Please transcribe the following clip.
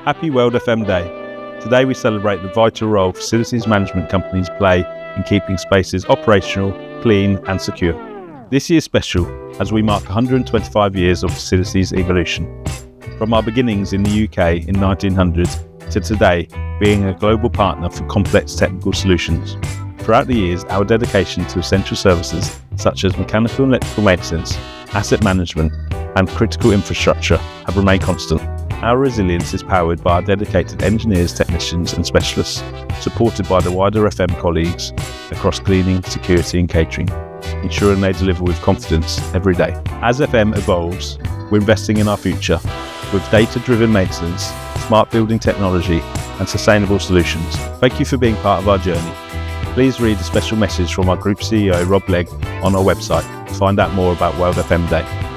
Happy World FM Day. Today we celebrate the vital role facilities management companies play in keeping spaces operational, clean and secure. This year is special as we mark 125 years of facilities evolution. From our beginnings in the UK in 1900 to today being a global partner for complex technical solutions. Throughout the years, our dedication to essential services such as mechanical and electrical maintenance, asset management and critical infrastructure have remained constant. Our resilience is powered by our dedicated engineers, technicians and specialists, supported by the wider FM colleagues across cleaning, security and catering, ensuring they deliver with confidence every day. As FM evolves, we're investing in our future with data-driven maintenance, smart building technology and sustainable solutions. Thank you for being part of our journey. Please read the special message from our Group CEO Rob Legg on our website to find out more about World FM Day.